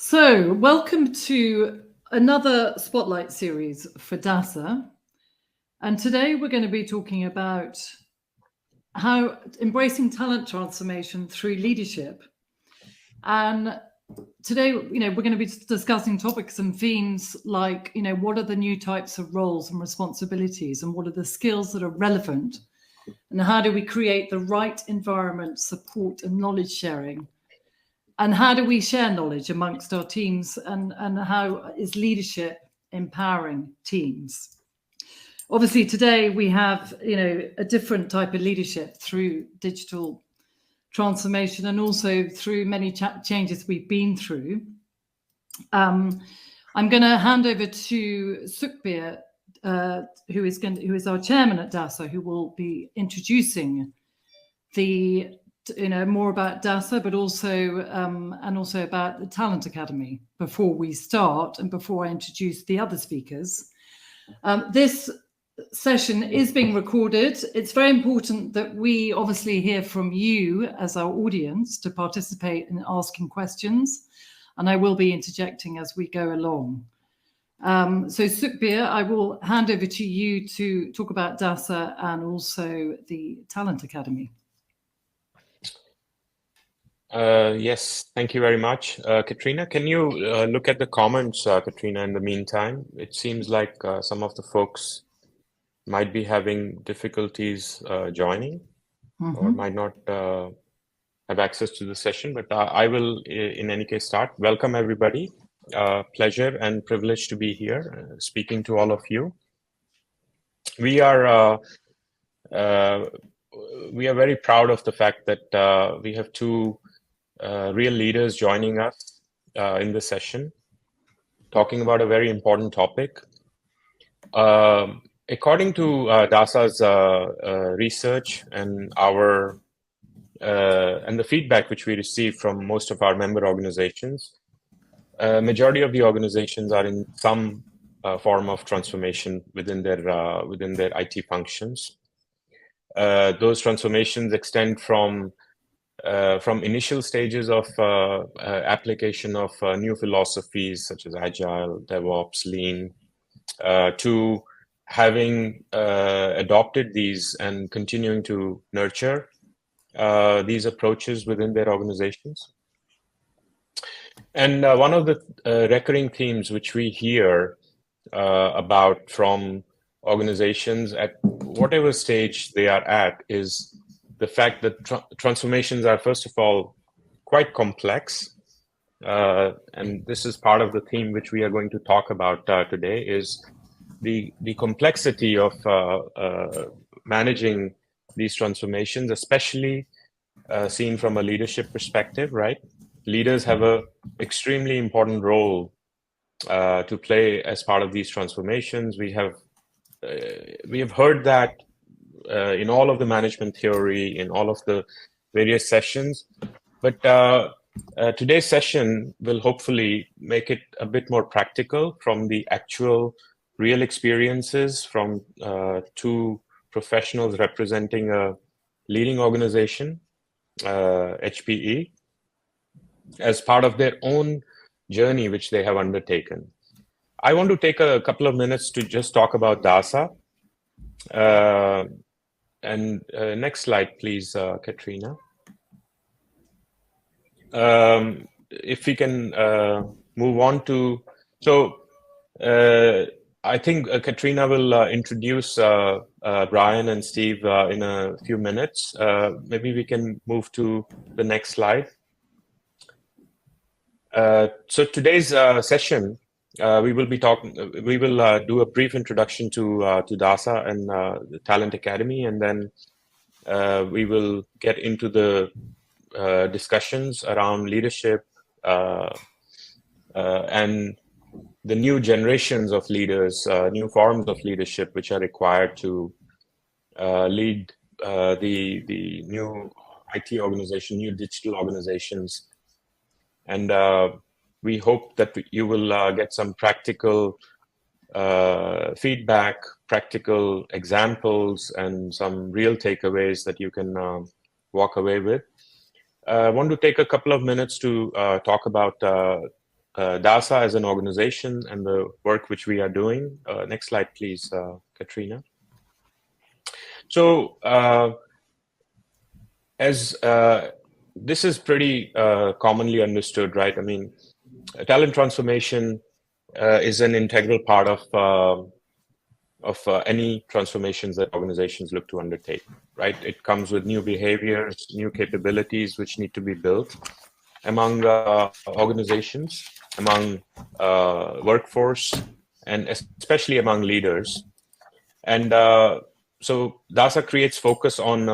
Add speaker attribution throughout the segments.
Speaker 1: So, welcome to another Spotlight series for DASA. And today we're going to be talking about how embracing talent transformation through leadership. And today, we're going to be discussing topics and themes like, what are the new types of roles and responsibilities, and what are the skills that are relevant, and how do we create the right environment, support, and knowledge sharing. And how do we share knowledge amongst our teams, and how is leadership empowering teams? Obviously, today we have a different type of leadership through digital transformation and also through many changes we've been through. I'm going to hand over to Sukhbir, who is our chairman at DASA, who will be introducing more about DASA, but also about the Talent Academy before we start and before I introduce the other speakers. This session is being recorded. It's very important that we obviously hear from you as our audience to participate in asking questions, and I will be interjecting as we go along. So Sukhbir, I will hand over to you to talk about DASA and also the Talent Academy.
Speaker 2: Yes, thank you very much. Katrina, can you look at the comments, Katrina, in the meantime? It seems like some of the folks might be having difficulties joining or might not have access to the session, but I will, in any case, start. Welcome, everybody. Pleasure and privilege to be here, speaking to all of you. We are very proud of the fact that we have two real leaders joining us in this session, talking about a very important topic. According to DASA's research and the feedback which we receive from most of our member organizations, majority of the organizations are in some form of transformation within their IT functions. Those transformations extend from initial stages of application of new philosophies such as Agile, DevOps, Lean, to having adopted these and continuing to nurture these approaches within their organizations. And one of the recurring themes which we hear about from organizations at whatever stage they are at is the fact that transformations are, first of all, quite complex. And this is part of the theme which we are going to talk about today, is the complexity of managing these transformations, especially seen from a leadership perspective, right? Leaders have an extremely important role to play as part of these transformations. We have heard that in all of the management theory, in all of the various sessions, but today's session will hopefully make it a bit more practical from the actual real experiences from two professionals representing a leading organization, HPE, as part of their own journey which they have undertaken. I want to take a couple of minutes to just talk about DASA. And next slide, please, Katrina. If we can move on to, so I think Katrina will introduce Brian and Steve in a few minutes. Maybe we can move to the next slide. So today's session, we will do a brief introduction to DASA and the Talent Academy, and then we will get into the discussions around leadership and the new generations of leaders, new forms of leadership which are required to lead the new IT organization, new digital organizations. And we hope that you will get some practical feedback, practical examples, and some real takeaways that you can walk away with. I want to take a couple of minutes to talk about DASA as an organization and the work which we are doing. Next slide, please, Katrina. So as this is pretty commonly understood, right? I mean, talent transformation is an integral part of any transformations that organizations look to undertake, right? It comes with new behaviors, new capabilities which need to be built among organizations, among workforce, and especially among leaders. And so DASA creates focus on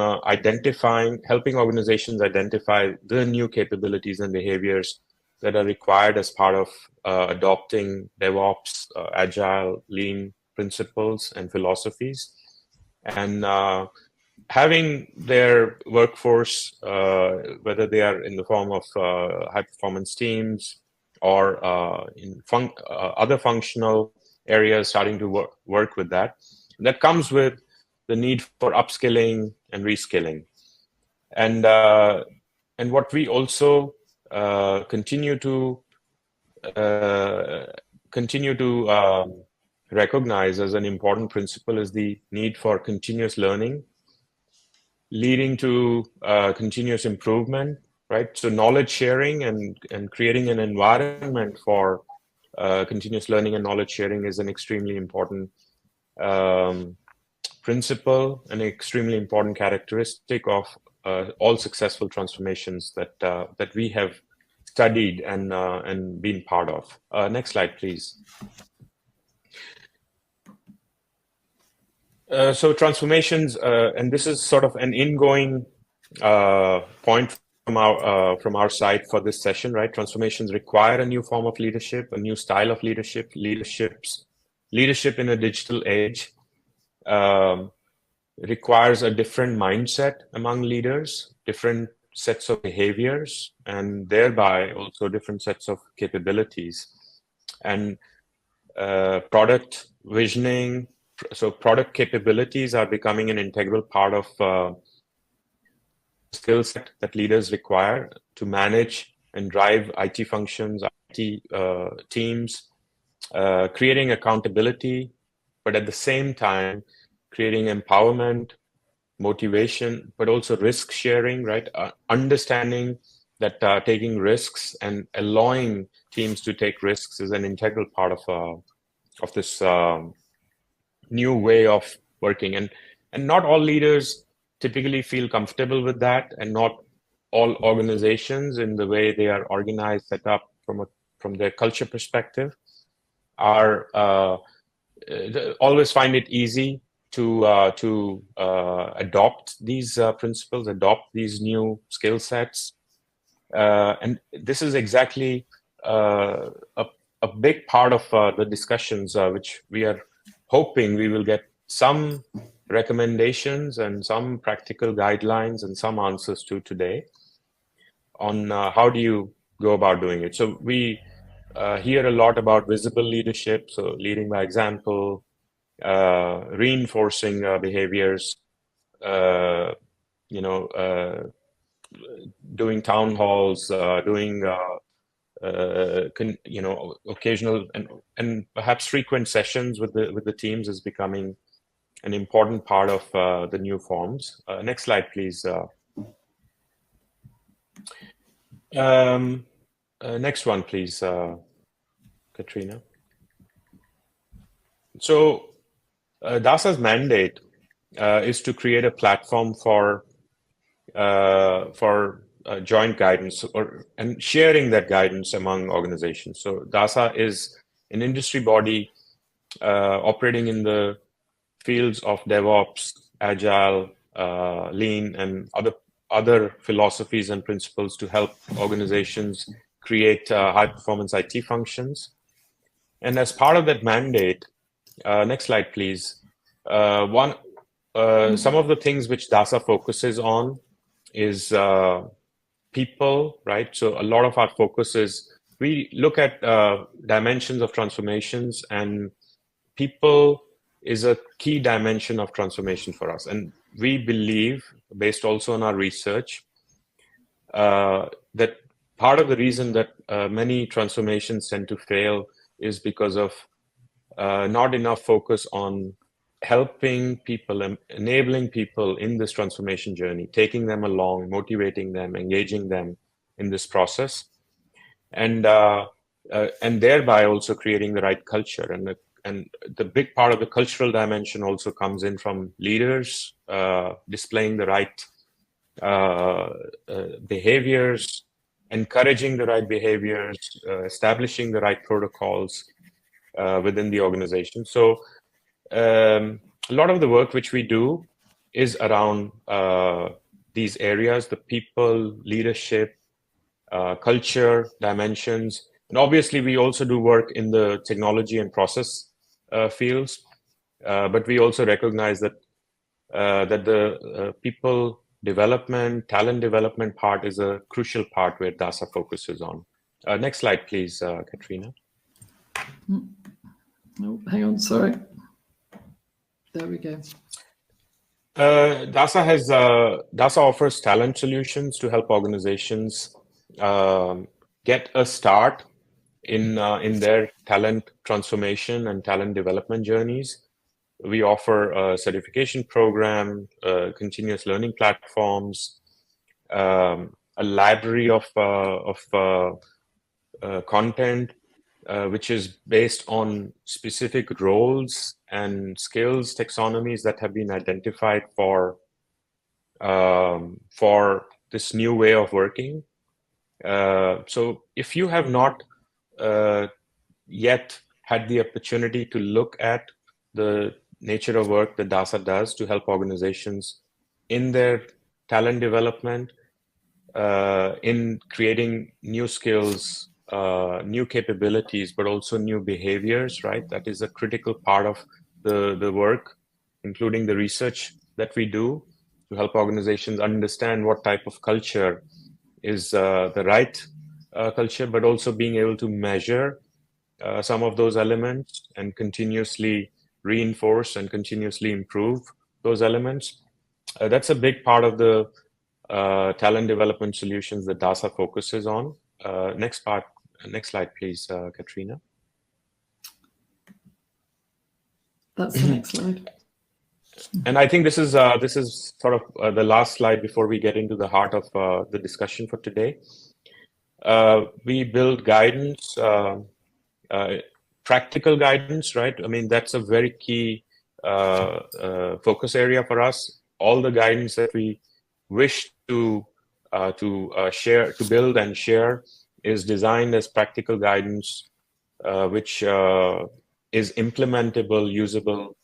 Speaker 2: helping organizations identify the new capabilities and behaviors that are required as part of adopting DevOps, Agile, Lean principles and philosophies, and having their workforce, whether they are in the form of high-performance teams or in other functional areas, starting to work with that. That comes with the need for upskilling and reskilling, and what we also continue to recognize as an important principle is the need for continuous learning, leading to continuous improvement, right? So knowledge sharing and creating an environment for continuous learning and knowledge sharing is an extremely important principle, an extremely important characteristic of all successful transformations that we have studied and been part of. Next slide, please. So transformations, and this is sort of an ingoing point from our side for this session, right? Transformations require a new form of leadership, a new style of leadership, leadership in a digital age. Requires a different mindset among leaders, different sets of behaviors, and thereby also different sets of capabilities. And product visioning, so product capabilities are becoming an integral part of skill set that leaders require to manage and drive IT functions, IT teams, creating accountability, but at the same time, creating empowerment, motivation, but also risk sharing, right? Understanding that taking risks and allowing teams to take risks is an integral part of this new way of working. And not all leaders typically feel comfortable with that, and not all organizations in the way they are organized, set up from their culture perspective, are always find it easy to adopt these principles, adopt these new skill sets. And this is exactly a big part of the discussions, which we are hoping we will get some recommendations and some practical guidelines and some answers to today on how do you go about doing it. So we hear a lot about visible leadership, so leading by example, reinforcing behaviors, doing town halls, doing occasional and perhaps frequent sessions with the teams is becoming an important part of the new forms. Next slide, please. Next one, please, Katrina. So DASA's mandate is to create a platform for joint guidance and sharing that guidance among organizations. So DASA is an industry body operating in the fields of DevOps, Agile, Lean, and other philosophies and principles to help organizations create high-performance IT functions. And as part of that mandate, next slide, please. Some of the things which DASA focuses on is people, right? So a lot of our focus is, we look at dimensions of transformations, and people is a key dimension of transformation for us. And we believe, based also on our research, that part of the reason that many transformations tend to fail is because of not enough focus on helping people and enabling people in this transformation journey, taking them along, motivating them, engaging them in this process, and thereby also creating the right culture. And the big part of the cultural dimension also comes in from leaders displaying the right behaviors, encouraging the right behaviors, establishing the right protocols within the organization. So a lot of the work which we do is around these areas: the people, leadership, culture dimensions. And obviously, we also do work in the technology and process fields, but we also recognize that the people development, talent development part is a crucial part where DASA focuses on. Next slide, please, Katrina.
Speaker 1: Oh, hang on, sorry. There we go.
Speaker 2: DASA offers talent solutions to help organizations get a start in their talent transformation and talent development journeys. We offer a certification program, continuous learning platforms, a library of content, which is based on specific roles and skills taxonomies that have been identified for this new way of working. So if you have not yet had the opportunity to look at the nature of work that DASA does to help organizations in their talent development, in creating new skills, new capabilities, but also new behaviors, right? That is a critical part of the work, including the research that we do to help organizations understand what type of culture is the right culture, but also being able to measure some of those elements and continuously reinforce and continuously improve those elements. That's a big part of the talent development solutions that DASA focuses on. Next slide, please, Katrina.
Speaker 1: That's the next slide.
Speaker 2: And I think this is sort of the last slide before we get into the heart of the discussion for today. We build guidance, practical guidance, right? I mean, that's a very key focus area for us. All the guidance that we wish to share, to build and share, is designed as practical guidance, which is implementable, usable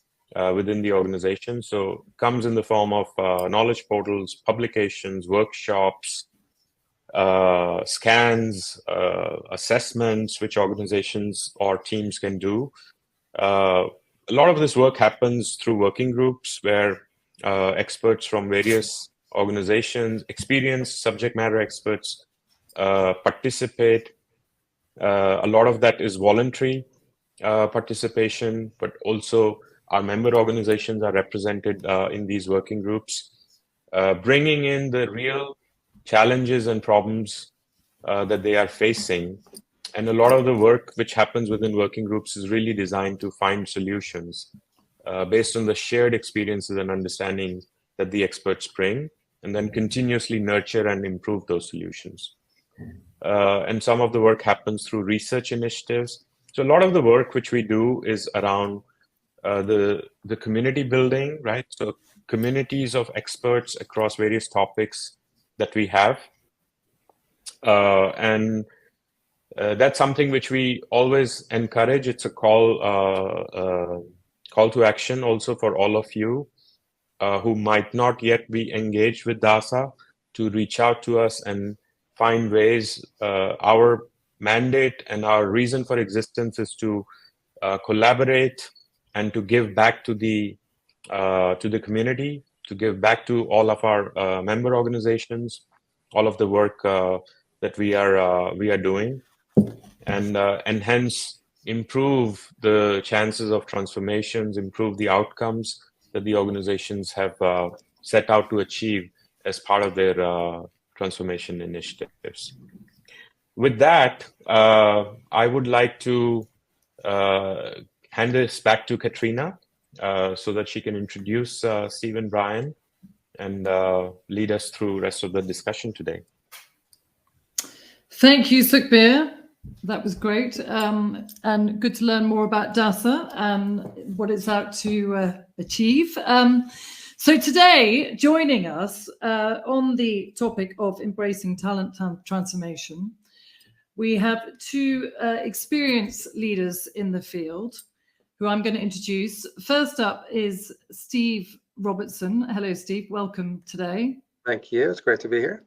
Speaker 2: within the organization. So it comes in the form of knowledge portals, publications, workshops, scans, assessments, which organizations or teams can do. A lot of this work happens through working groups where experts from various organizations, experienced subject matter experts, participate. A lot of that is voluntary participation, but also our member organizations are represented in these working groups, bringing in the real challenges and problems that they are facing. And a lot of the work which happens within working groups is really designed to find solutions based on the shared experiences and understanding that the experts bring, and then continuously nurture and improve those solutions. And some of the work happens through research initiatives. So a lot of the work which we do is around the community building, right? So communities of experts across various topics that we have. And that's something which we always encourage. It's a call to action also for all of you who might not yet be engaged with DASA to reach out to us and find ways. Our mandate and our reason for existence is to collaborate and to give back to the community, to give back to all of our member organizations, all of the work that we are doing, and hence improve the chances of transformations, improve the outcomes that the organizations have set out to achieve as part of their transformation initiatives. with that, I would like to hand this back to Katrina so that she can introduce Steve and Brian and lead us through the rest of the discussion today.
Speaker 1: Thank you, Sukhbir. That was great, and good to learn more about DASA and what it's out to achieve. So today, joining us on the topic of embracing talent transformation, we have two experienced leaders in the field who I'm going to introduce. First up is Steve Robertson. Hello, Steve. Welcome today.
Speaker 3: Thank you. It's great to be here.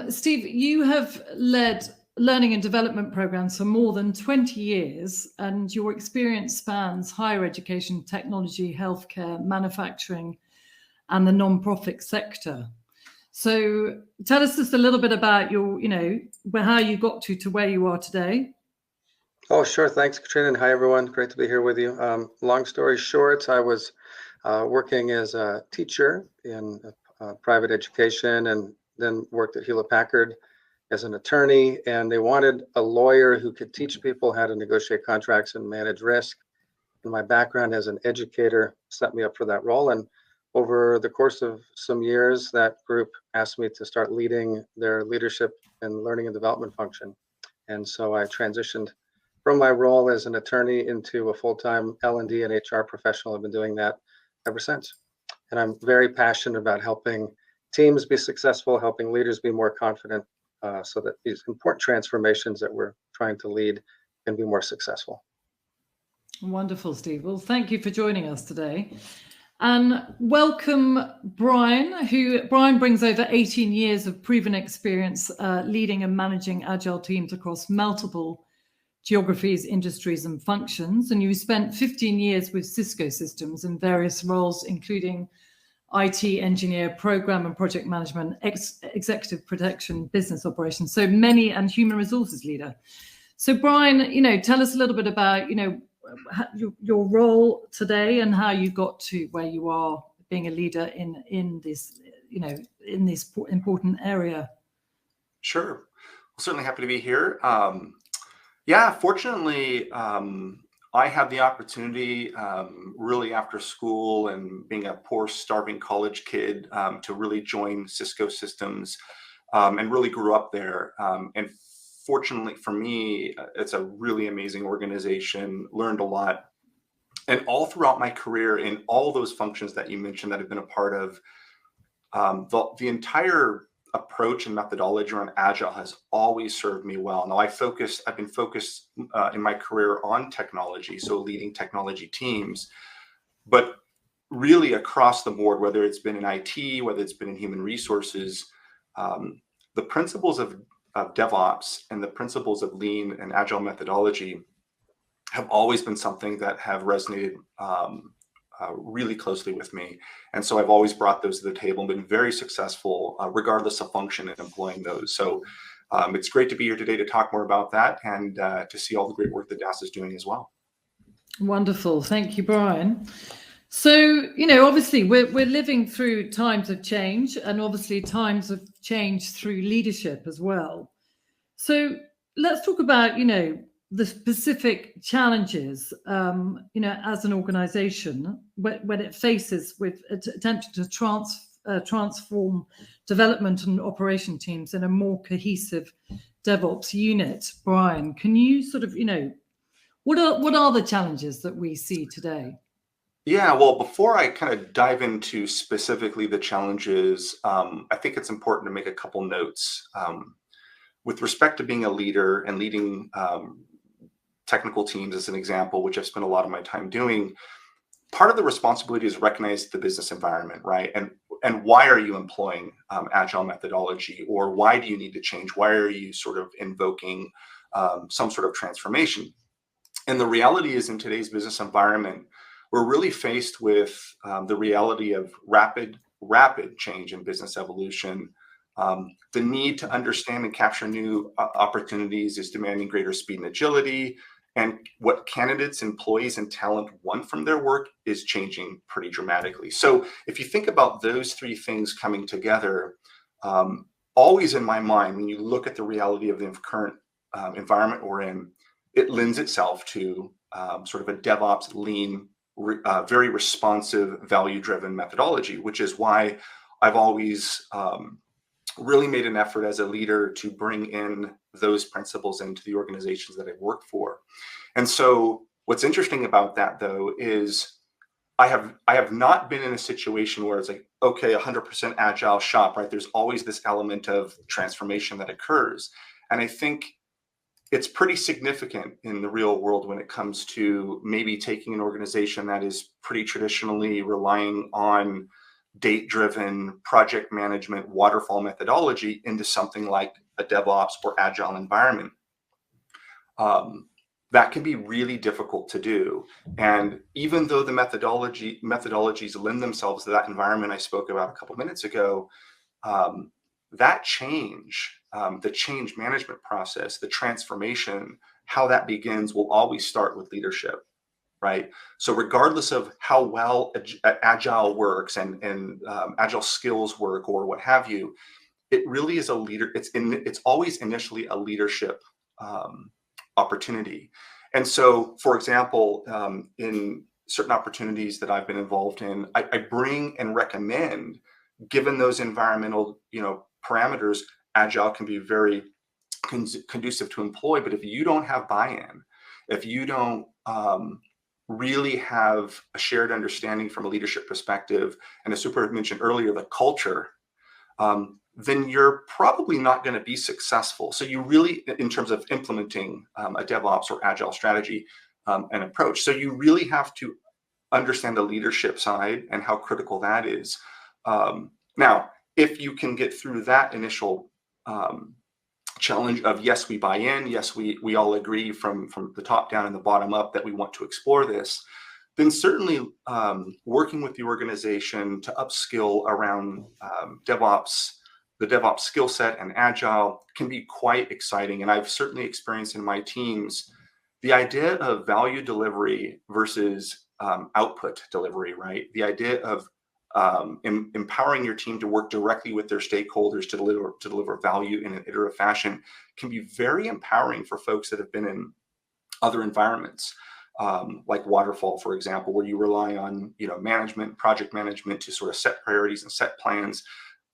Speaker 1: Steve, you have led learning and development programs for more than 20 years, and your experience spans higher education, technology, healthcare, manufacturing, and the non-profit sector. So tell us just a little bit about your, how you got to where you are today.
Speaker 3: Oh, sure. Thanks, Katrina. And hi, everyone. Great to be here with you. Long story short, I was working as a teacher in private education, and then worked at Hewlett Packard as an attorney. And they wanted a lawyer who could teach people how to negotiate contracts and manage risk. And my background as an educator set me up for that role. And over the course of some years, that group asked me to start leading their leadership and learning and development function. And so I transitioned from my role as an attorney into a full-time L&D and HR professional. I've been doing that ever since. And I'm very passionate about helping teams be successful, helping leaders be more confident, so that these important transformations that we're trying to lead can be more successful.
Speaker 1: Wonderful, Steve. Well, thank you for joining us today. And welcome Brian, Brian brings over 18 years of proven experience leading and managing agile teams across multiple geographies, industries, and functions. And you spent 15 years with Cisco Systems in various roles, including IT engineer, program and project management, executive protection, business operations, so many, and human resources leader. So Brian, tell us a little bit about, your role today and how you got to where you are being a leader in this, in this important area.
Speaker 4: Sure. Well, certainly happy to be here. Fortunately, I had the opportunity really after school and being a poor, starving college kid to really join Cisco Systems and really grew up there. And fortunately for me, it's a really amazing organization, learned a lot. And all throughout my career in all those functions that you mentioned that I've been a part of, the entire approach and methodology around Agile has always served me well. Now I've been focused in my career on technology, so leading technology teams, but really across the board, whether it's been in IT, whether it's been in human resources, the principles of DevOps and the principles of lean and agile methodology have always been something that have resonated really closely with me. And so I've always brought those to the table and been very successful regardless of function in employing those. So it's great to be here today to talk more about that and to see all the great work that DASA is doing as well.
Speaker 1: Wonderful. Thank you, Brian. So, obviously we're living through times of change, and obviously times of change through leadership as well. So let's talk about, the specific challenges, as an organization when it faces with attempting to transform development and operation teams in a more cohesive DevOps unit. Brian, can you sort of, what are the challenges that we see today?
Speaker 4: Yeah, well, before I kind of dive into specifically the challenges, I think it's important to make a couple notes. With respect to being a leader and leading technical teams as an example, which I've spent a lot of my time doing, part of the responsibility is recognize the business environment, right? And why are you employing agile methodology, or why do you need to change? Why are you sort of invoking some sort of transformation? And the reality is, in today's business environment, we're really faced with the reality of rapid change in business evolution. The need to understand and capture new opportunities is demanding greater speed and agility. And what candidates, employees, and talent want from their work is changing pretty dramatically. So if you think about those three things coming together, always in my mind, when you look at the reality of the current environment we're in, it lends itself to sort of a DevOps lean, very responsive, value-driven methodology, which is why I've always really made an effort as a leader to bring in those principles into the organizations that I've worked for. And so what's interesting about that, though, is I have not been in a situation where it's like, okay, 100% agile shop, right? There's always this element of transformation that occurs. And I think it's pretty significant in the real world when it comes to maybe taking an organization that is pretty traditionally relying on date-driven project management, waterfall methodology into something like a DevOps or agile environment. That can be really difficult to do. And even though the methodologies lend themselves to that environment I spoke about a couple minutes ago, that change, the change management process, the transformation, how that begins will always start with leadership, right? So regardless of how well agile works and agile skills work or what have you, it really is a leader. It's always initially a leadership opportunity. And so, for example, in certain opportunities that I've been involved in, I bring and recommend, given those environmental, parameters, agile can be very conducive to employ. But if you don't have buy-in, if you don't really have a shared understanding from a leadership perspective, and as Super mentioned earlier, the culture, then you're probably not going to be successful. So you really, in terms of implementing a DevOps or agile strategy and approach, so you really have to understand the leadership side and how critical that is. Now, if you can get through that initial challenge of, yes, we buy in, yes, we all agree from the top down and the bottom up that we want to explore this, then certainly working with the organization to upskill around DevOps, the DevOps skill set and agile can be quite exciting. And I've certainly experienced in my teams the idea of value delivery versus output delivery, right? The idea of empowering your team to work directly with their stakeholders to deliver value in an iterative fashion can be very empowering for folks that have been in other environments, like waterfall, for example, where you rely on management, project management to sort of set priorities and set plans.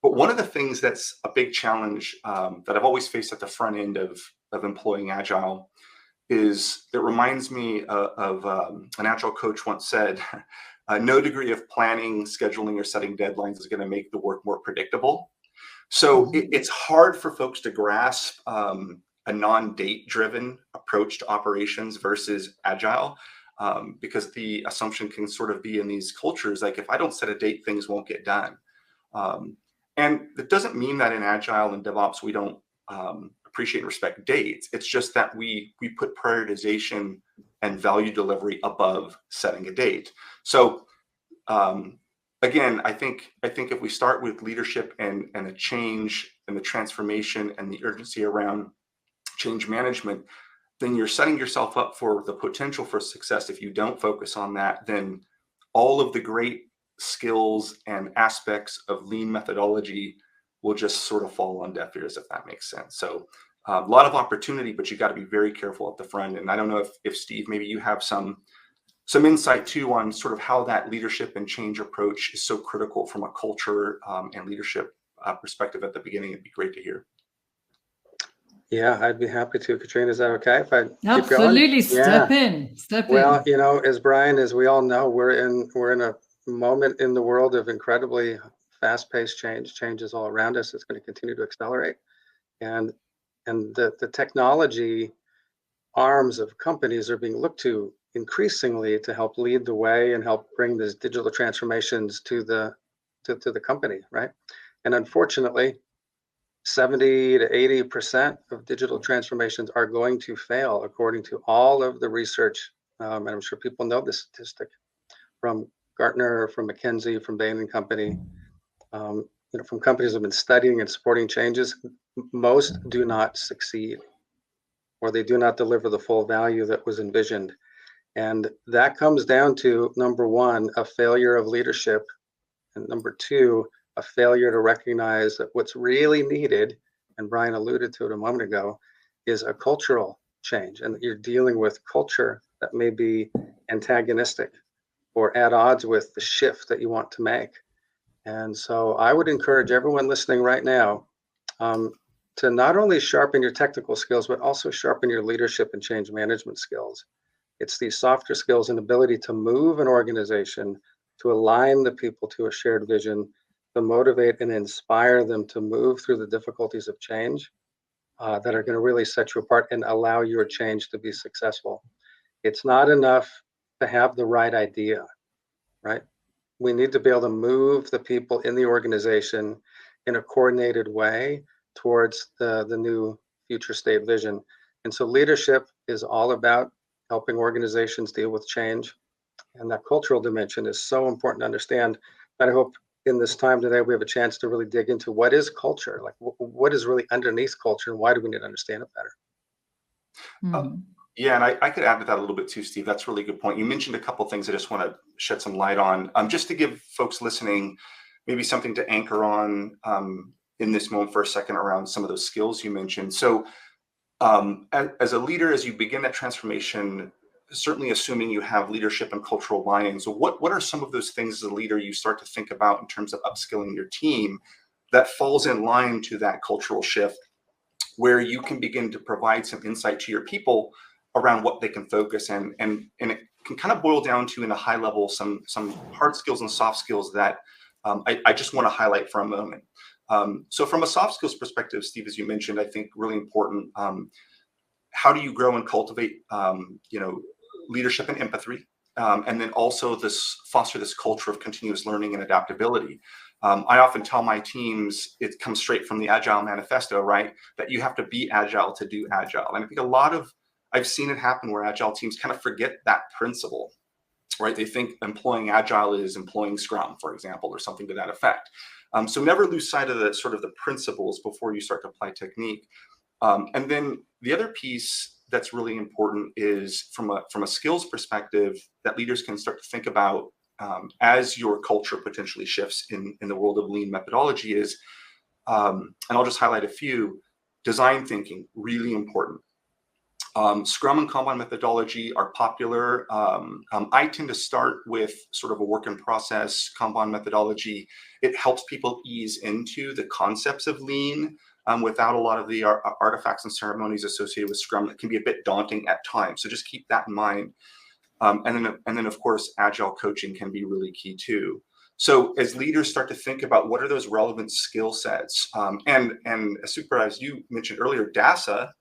Speaker 4: But one of the things that's a big challenge that I've always faced at the front end of employing agile is, it reminds me of an agile coach once said, no degree of planning, scheduling, or setting deadlines is going to make the work more predictable. So it's hard for folks to grasp a non-date driven approach to operations versus agile, because the assumption can sort of be in these cultures, like, if I don't set a date, things won't get done. And it doesn't mean that in agile and DevOps we don't appreciate and respect dates. It's just that we put prioritization and value delivery above setting a date. So again, I think if we start with leadership and a change and the transformation and the urgency around change management, then you're setting yourself up for the potential for success. If you don't focus on that, then all of the great skills and aspects of lean methodology will just sort of fall on deaf ears, if that makes sense. So a lot of opportunity, but you got to be very careful at the front. And I don't know if Steve, maybe you have some insight too on sort of how that leadership and change approach is so critical from a culture and leadership perspective at the beginning. It'd be great to hear.
Speaker 3: Yeah, I'd be happy to. Katrina, is that okay if I
Speaker 1: Absolutely.
Speaker 3: keep going?
Speaker 1: Step
Speaker 3: Well,
Speaker 1: in.
Speaker 3: as we all know, we're in a moment in the world of incredibly fast-paced change. Change is all around us. It's going to continue to accelerate, and the technology arms of companies are being looked to increasingly to help lead the way and help bring these digital transformations to the company, right? And unfortunately, 70 to 80% of digital transformations are going to fail, according to all of the research. And I'm sure people know this statistic from Gartner, from McKinsey, from Bain & Company, from companies that have been studying and supporting changes. Most do not succeed, or they do not deliver the full value that was envisioned. And that comes down to, number one, a failure of leadership, and number two, a failure to recognize that what's really needed, and Brian alluded to it a moment ago, is a cultural change, and that you're dealing with culture that may be antagonistic or at odds with the shift that you want to make. And so I would encourage everyone listening right now to not only sharpen your technical skills, but also sharpen your leadership and change management skills. It's these softer skills and ability to move an organization, to align the people to a shared vision, to motivate and inspire them to move through the difficulties of change that are going to really set you apart and allow your change to be successful. It's not enough to have the right idea, right? We need to be able to move the people in the organization in a coordinated way towards the new future state vision. And so leadership is all about helping organizations deal with change. And that cultural dimension is so important to understand. But I hope in this time today, we have a chance to really dig into what is culture, like what is really underneath culture, and why do we need to understand it better?
Speaker 4: Yeah, and I could add to that a little bit too, Steve. That's a really good point. You mentioned a couple of things I just want to shed some light on. Just to give folks listening maybe something to anchor on in this moment for a second around some of those skills you mentioned. So as a leader, as you begin that transformation, certainly assuming you have leadership and cultural buy-in, so what are some of those things as a leader you start to think about in terms of upskilling your team that falls in line to that cultural shift, where you can begin to provide some insight to your people around what they can focus and it can kind of boil down to, in a high level, some hard skills and soft skills that I just want to highlight for a moment. So from a soft skills perspective, Steve, as you mentioned, I think really important. How do you grow and cultivate, leadership and empathy, and then also foster this culture of continuous learning and adaptability? I often tell my teams, it comes straight from the Agile Manifesto, right? That you have to be agile to do agile. And I think I've seen it happen where Agile teams kind of forget that principle, right? They think employing Agile is employing Scrum, for example, or something to that effect. So never lose sight of the principles before you start to apply technique. And then the other piece that's really important is from a skills perspective that leaders can start to think about as your culture potentially shifts in the world of lean methodology is, and I'll just highlight a few. Design thinking, really important. Scrum and Kanban methodology are popular. I tend to start with sort of a work in process Kanban methodology. It helps people ease into the concepts of lean without a lot of the artifacts and ceremonies associated with Scrum that can be a bit daunting at times. So just keep that in mind. And then of course, Agile coaching can be really key too. So as leaders start to think about what are those relevant skill sets, and Super, as you mentioned earlier, DASA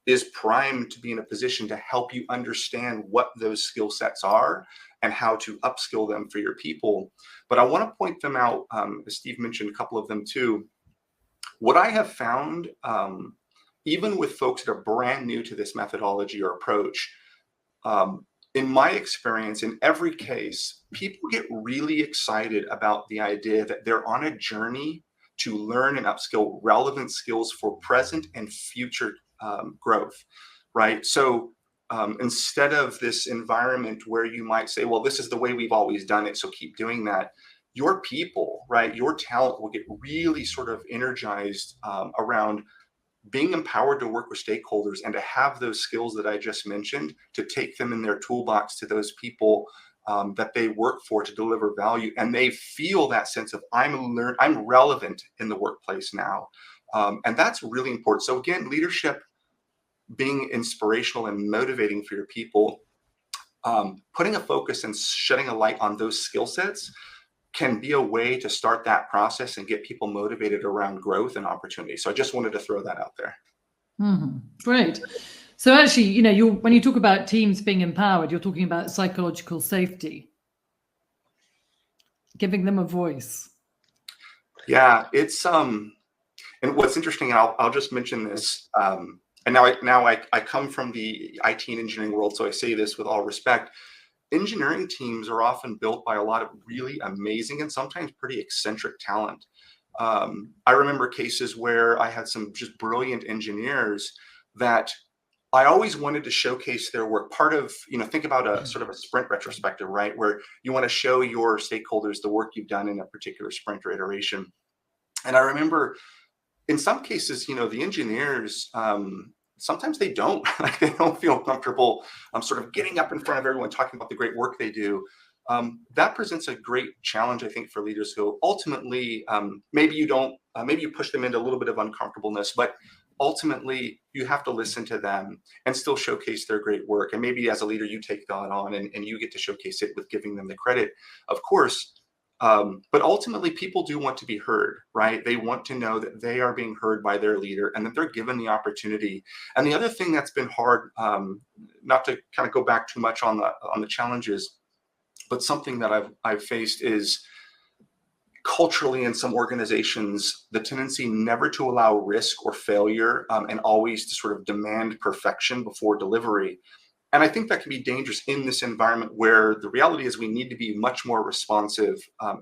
Speaker 4: is primed to be in a position to help you understand what those skill sets are and how to upskill them for your people. But I want to point them out, as Steve mentioned a couple of them too. What I have found, even with folks that are brand new to this methodology or approach, in my experience, in every case, people get really excited about the idea that they're on a journey to learn and upskill relevant skills for present and future growth, right? So instead of this environment where you might say, well, this is the way we've always done it, so keep doing that, your people, right, your talent will get really sort of energized around being empowered to work with stakeholders and to have those skills that I just mentioned, to take them in their toolbox to those people that they work for to deliver value. And they feel that sense of I'm relevant in the workplace now. And that's really important. So again, leadership being inspirational and motivating for your people, putting a focus and shedding a light on those skill sets can be a way to start that process and get people motivated around growth and opportunity. So I just wanted to throw that out there.
Speaker 1: Great. So actually, when you talk about teams being empowered, you're talking about psychological safety, giving them a voice.
Speaker 4: Yeah, it's and what's interesting, and I'll just mention this. And now I come from the IT and engineering world, so I say this with all respect. Engineering teams are often built by a lot of really amazing and sometimes pretty eccentric talent. I remember cases where I had some just brilliant engineers that I always wanted to showcase their work. Part of, think about a sort of a sprint retrospective, right? Where you want to show your stakeholders the work you've done in a particular sprint or iteration. And I remember in some cases, the engineers, sometimes they don't, like they don't feel comfortable sort of getting up in front of everyone, talking about the great work they do. That presents a great challenge, I think, for leaders who ultimately, maybe you push them into a little bit of uncomfortableness, but ultimately you have to listen to them and still showcase their great work. And maybe as a leader, you take that on and you get to showcase it with giving them the credit, of course. But ultimately, people do want to be heard, right? They want to know that they are being heard by their leader and that they're given the opportunity. And the other thing that's been hard, not to kind of go back too much on the challenges, but something that I've faced is culturally in some organizations, the tendency never to allow risk or failure and always to sort of demand perfection before delivery. And I think that can be dangerous in this environment where the reality is we need to be much more responsive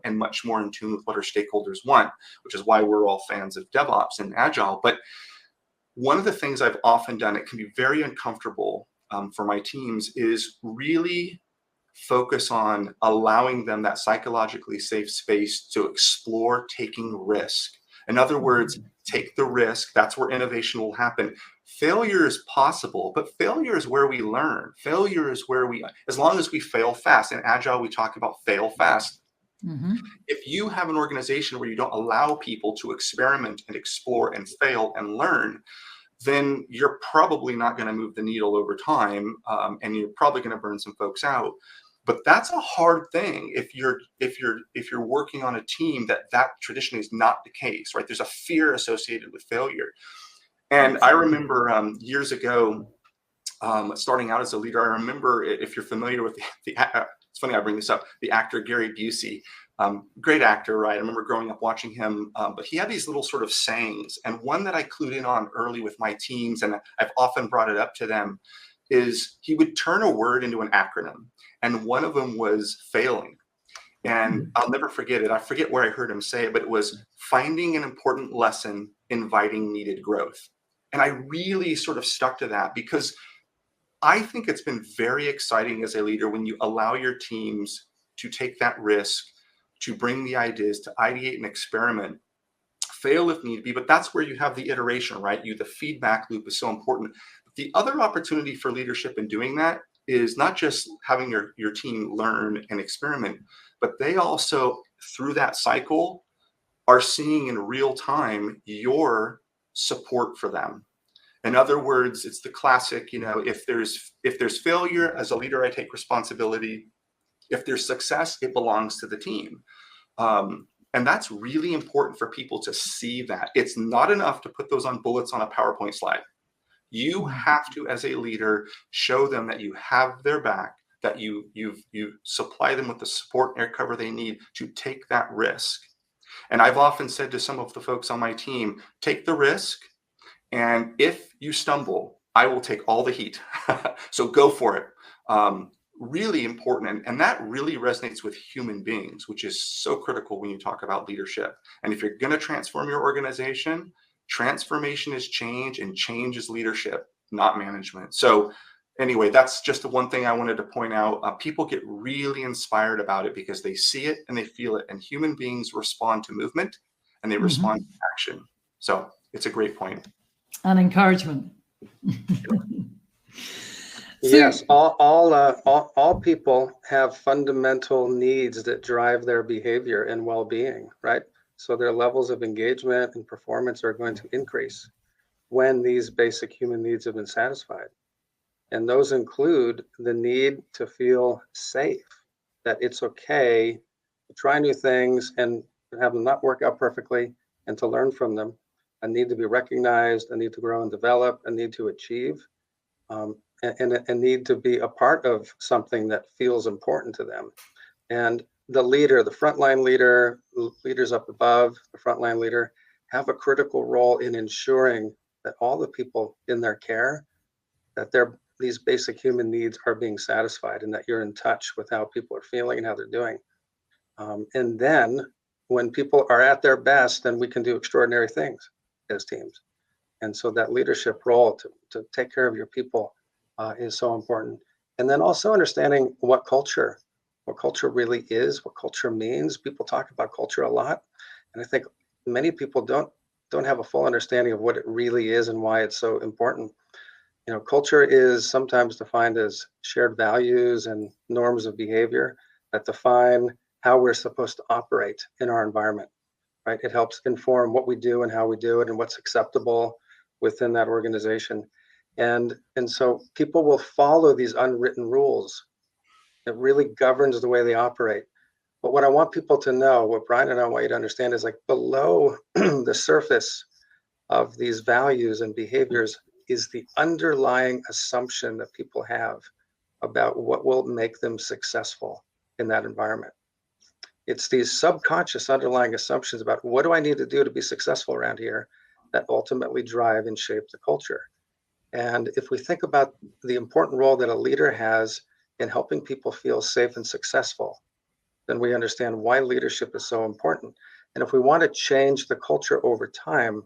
Speaker 4: and much more in tune with what our stakeholders want, which is why we're all fans of DevOps and Agile. But one of the things I've often done, it can be very uncomfortable for my teams, is really focus on allowing them that psychologically safe space to explore taking risk. In other words, take the risk. That's where innovation will happen. Failure is possible, but failure is where we learn. Failure is where as long as we fail fast. In Agile, we talk about fail fast. Mm-hmm. If you have an organization where you don't allow people to experiment and explore and fail and learn, then you're probably not going to move the needle over time, and you're probably going to burn some folks out. But that's a hard thing if you're working on a team that traditionally is not the case, right? There's a fear associated with failure. And I remember years ago, starting out as a leader, I remember, if you're familiar with it's funny I bring this up, the actor Gary Busey, great actor, right? I remember growing up watching him, but he had these little sort of sayings. And one that I clued in on early with my teams, and I've often brought it up to them, is he would turn a word into an acronym. And one of them was failing. And I'll never forget it. I forget where I heard him say it, but it was finding an important lesson, inviting needed growth. And I really sort of stuck to that because I think it's been very exciting as a leader when you allow your teams to take that risk, to bring the ideas, to ideate and experiment, fail if need be, but that's where you have the iteration, right? The feedback loop is so important. The other opportunity for leadership in doing that is not just having your team learn and experiment, but they also, through that cycle, are seeing in real time your support for them. In other words, it's the classic, if there's failure, as a leader, I take responsibility. If there's success, it belongs to the team. And that's really important for people to see that. It's not enough to put those on bullets on a PowerPoint slide. You have to, as a leader, show them that you have their back, that you supply them with the support and air cover they need to take that risk. And I've often said to some of the folks on my team, take the risk. And if you stumble, I will take all the heat. So go for it. Really important. And that really resonates with human beings, which is so critical when you talk about leadership. And if you're going to transform your organization, transformation is change and change is leadership, not management. So anyway, that's just the one thing I wanted to point out. People get really inspired about it because they see it and they feel it. And human beings respond to movement and they respond to action. So it's a great point.
Speaker 1: And encouragement.
Speaker 3: Yes, all people have fundamental needs that drive their behavior and well-being, right? So their levels of engagement and performance are going to increase when these basic human needs have been satisfied. And those include the need to feel safe, that it's okay to try new things and have them not work out perfectly and to learn from them, a need to be recognized, a need to grow and develop, a need to achieve, and a need to be a part of something that feels important to them. And the leader, the frontline leader, leaders up above, the frontline leader, have a critical role in ensuring that all the people in their care, that these basic human needs are being satisfied and that you're in touch with how people are feeling and how they're doing. And then when people are at their best, then we can do extraordinary things as teams. And so that leadership role to take care of your people is so important. And then also understanding what culture really is, what culture means. People talk about culture a lot, and I think many people don't have a full understanding of what it really is and why it's so important. Culture is sometimes defined as shared values and norms of behavior that define how we're supposed to operate in our environment, right? It helps inform what we do and how we do it and what's acceptable within that organization. And so people will follow these unwritten rules. It really governs the way they operate. But what I want people to know, what Brian and I want you to understand, is like below the surface of these values and behaviors is the underlying assumption that people have about what will make them successful in that environment. It's these subconscious underlying assumptions about what do I need to do to be successful around here that ultimately drive and shape the culture. And if we think about the important role that a leader has in helping people feel safe and successful, then we understand why leadership is so important. And if we want to change the culture over time,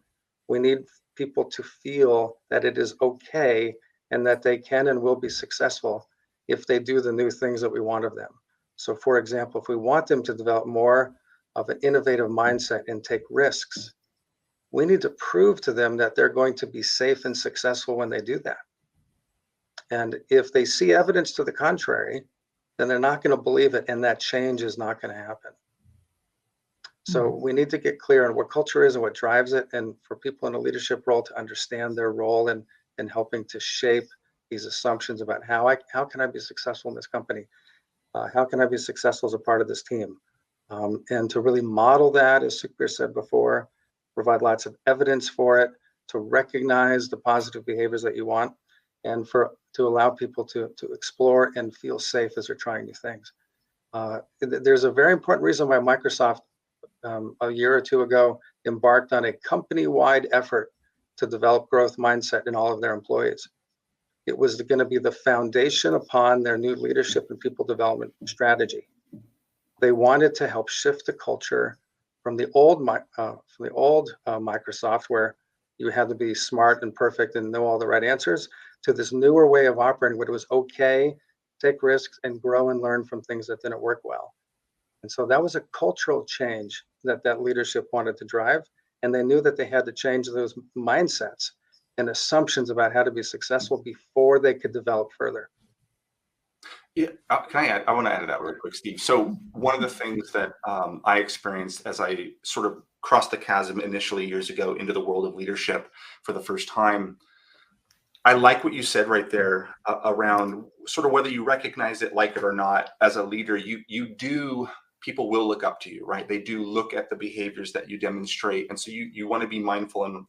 Speaker 3: we need people to feel that it is okay and that they can and will be successful if they do the new things that we want of them. So for example, if we want them to develop more of an innovative mindset and take risks, we need to prove to them that they're going to be safe and successful when they do that. And if they see evidence to the contrary, then they're not going to believe it, and that change is not going to happen. So we need to get clear on what culture is and what drives it, and for people in a leadership role to understand their role in helping to shape these assumptions about how can I be successful in this company? How can I be successful as a part of this team? And to really model that, as Sukhbir said before, provide lots of evidence for it, to recognize the positive behaviors that you want, and to allow people to explore and feel safe as they're trying new things. There's a very important reason why Microsoft a year or two ago embarked on a company-wide effort to develop growth mindset in all of their employees. It was going to be the foundation upon their new leadership and people development strategy. They wanted to help shift the culture from the old Microsoft, where you had to be smart and perfect and know all the right answers, to this newer way of operating where it was okay, take risks and grow and learn from things that didn't work well. And so that was a cultural change that leadership wanted to drive. And they knew that they had to change those mindsets and assumptions about how to be successful before they could develop further.
Speaker 4: Yeah, can I add? I want to add to that really quick, Steve. So one of the things that I experienced as I sort of crossed the chasm initially years ago into the world of leadership for the first time, I like what you said right there around sort of whether you recognize it, like it or not, as a leader, people will look up to you, right? They do look at the behaviors that you demonstrate. And so you want to be mindful in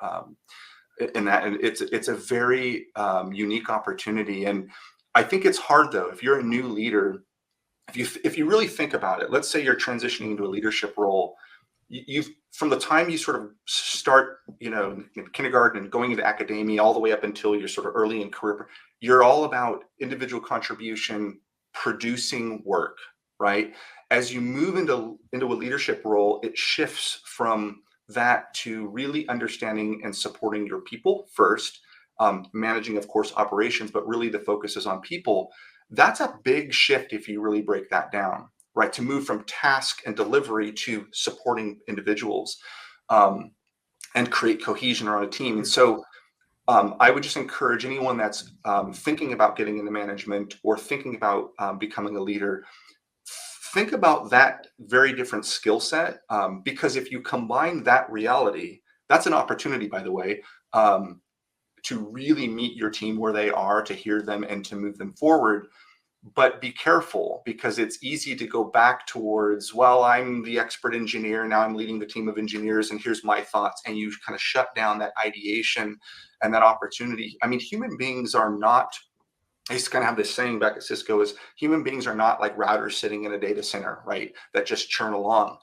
Speaker 4: that. And it's a very unique opportunity. And I think it's hard though, if you're a new leader, if you really think about it, let's say you're transitioning into a leadership role, you've from the time you sort of start, in kindergarten and going into academia all the way up until you're sort of early in career, you're all about individual contribution, producing work, right? As you move into a leadership role, it shifts from that to really understanding and supporting your people first, managing, of course, operations, but really the focus is on people. That's a big shift if you really break that down, right? To move from task and delivery to supporting individuals and create cohesion around a team. And so I would just encourage anyone that's thinking about getting into management or thinking about becoming a leader, think about that very different skill set, because if you combine that reality, that's an opportunity, by the way, to really meet your team where they are, to hear them and to move them forward. But be careful, because it's easy to go back towards, well, I'm the expert engineer, now I'm leading the team of engineers, and here's my thoughts. And you kind of shut down that ideation and that opportunity. I mean, human beings are not, I used to kind of have this saying back at Cisco, is human beings are not like routers sitting in a data center, right, that just churn along.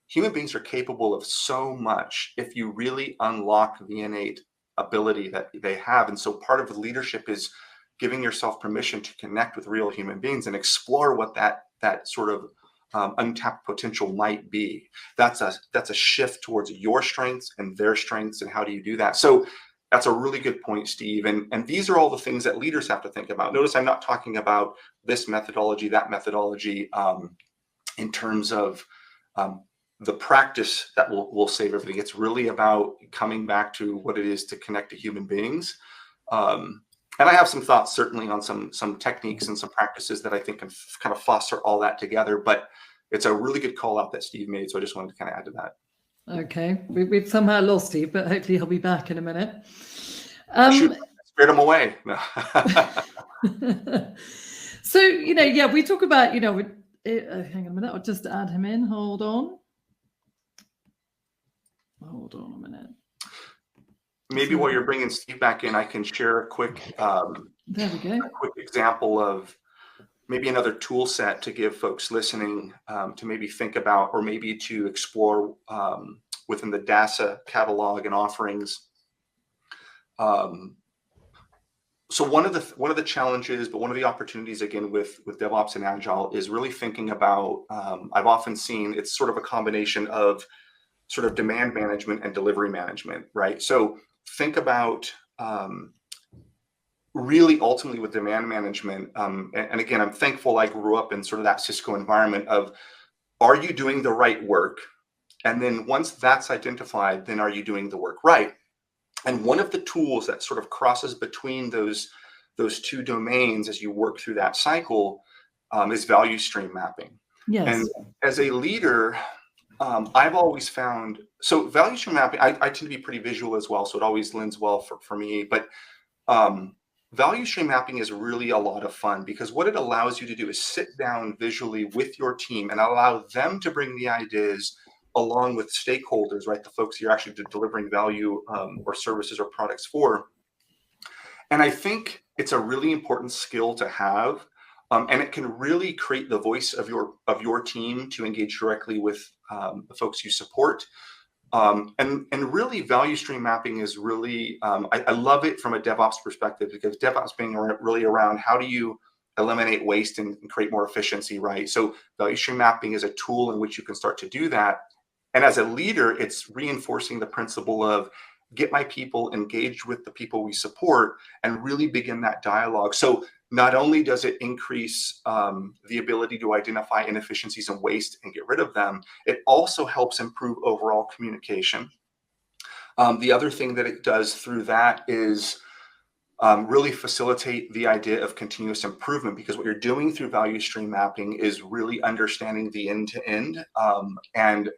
Speaker 4: Human beings are capable of so much if you really unlock the innate ability that they have. And so part of leadership is giving yourself permission to connect with real human beings and explore what that sort of untapped potential might be. That's a shift towards your strengths and their strengths, and how do you do that? So that's a really good point, Steve. And these are all the things that leaders have to think about. Notice I'm not talking about this methodology, that methodology, in terms of the practice that will save everything. It's really about coming back to what it is to connect to human beings. And I have some thoughts certainly on some techniques and some practices that I think can kind of foster all that together. But it's a really good call out that Steve made. So I just wanted to kind of add to that.
Speaker 1: Okay, we've somehow lost Steve, but hopefully he'll be back in a minute.
Speaker 4: Scared him away.
Speaker 1: So, yeah, we talk about, hang on a minute, I'll just add him in. Hold on a minute.
Speaker 4: Maybe while you're bringing Steve back in, I can share a quick,
Speaker 1: there we go.
Speaker 4: A quick example of maybe another tool set to give folks listening to maybe think about, or maybe to explore within the DASA catalog and offerings. So one of the challenges, but one of the opportunities again with DevOps and Agile is really thinking about, I've often seen it's sort of a combination of sort of demand management and delivery management, right? So think about really ultimately with demand management, and again, I'm thankful I grew up in sort of that Cisco environment of, are you doing the right work? And then once that's identified, then are you doing the work right? And one of the tools that sort of crosses between those two domains as you work through that cycle is value stream mapping.
Speaker 1: Yes.
Speaker 4: And as a leader, I've always found, so value stream mapping, I tend to be pretty visual as well, so it always lends well for me. But value stream mapping is really a lot of fun, because what it allows you to do is sit down visually with your team and allow them to bring the ideas along with stakeholders, right? The folks you're actually delivering value or services or products for. And I think it's a really important skill to have. And it can really create the voice of your team to engage directly with the folks you support. And really value stream mapping is really, I love it from a DevOps perspective, because DevOps being really around how do you eliminate waste and create more efficiency, right? So value stream mapping is a tool in which you can start to do that. And as a leader, it's reinforcing the principle of get my people engaged with the people we support and really begin that dialogue. So not only does it increase the ability to identify inefficiencies and waste and get rid of them, it also helps improve overall communication. The other thing that it does through that is really facilitate the idea of continuous improvement, because what you're doing through value stream mapping is really understanding the end-to-end and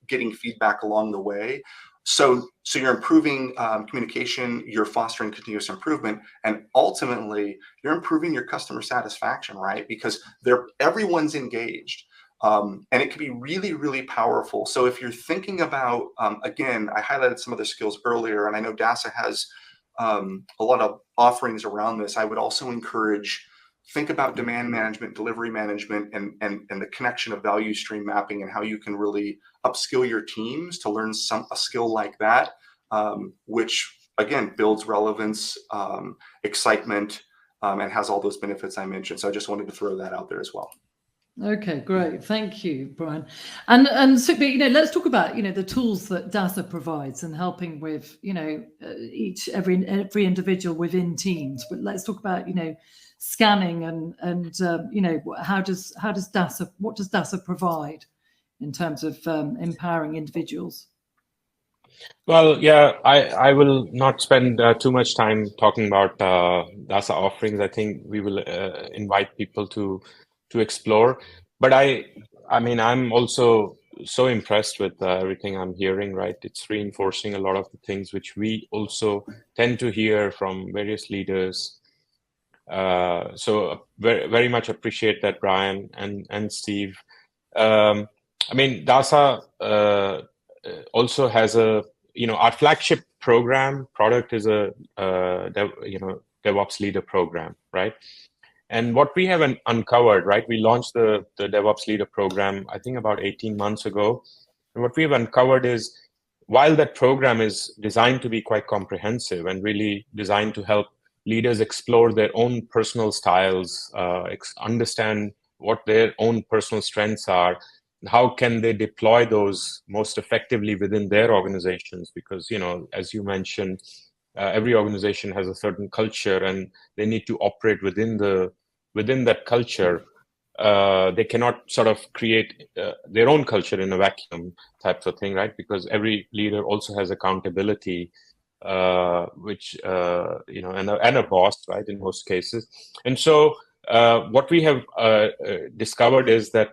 Speaker 4: getting feedback along the way. So you're improving communication, you're fostering continuous improvement, and ultimately you're improving your customer satisfaction, right? Because everyone's engaged, and it can be really, really powerful. So if you're thinking about, again, I highlighted some of the skills earlier, and I know DASA has a lot of offerings around this. I would also encourage, think about demand management, delivery management, and the connection of value stream mapping, and how you can really upskill your teams to learn a skill like that, which again builds relevance, excitement, and has all those benefits I mentioned. So I just wanted to throw that out there as well.
Speaker 1: Okay, great. Thank you, Brian. And so, let's talk about, the tools that DASA provides and helping with, every individual within teams. But let's talk about, scanning and what does DASA provide in terms of empowering individuals?
Speaker 2: Well, yeah, I will not spend too much time talking about DASA offerings. I think we will invite people to explore. But I'm also so impressed with everything I'm hearing, right? It's reinforcing a lot of the things which we also tend to hear from various leaders. So very, very much appreciate that, Brian and Steve. DASA also has our flagship product is a DevOps Leader Program, right? And what we have uncovered, right? We launched the DevOps Leader Program, I think about 18 months ago. And what we have uncovered is, while that program is designed to be quite comprehensive and really designed to help leaders explore their own personal styles, understand what their own personal strengths are, how can they deploy those most effectively within their organizations, because as you mentioned, every organization has a certain culture and they need to operate within that culture. They cannot sort of create their own culture in a vacuum type of thing, right? Because every leader also has accountability, which and a boss, right, in most cases. And so what we have discovered is that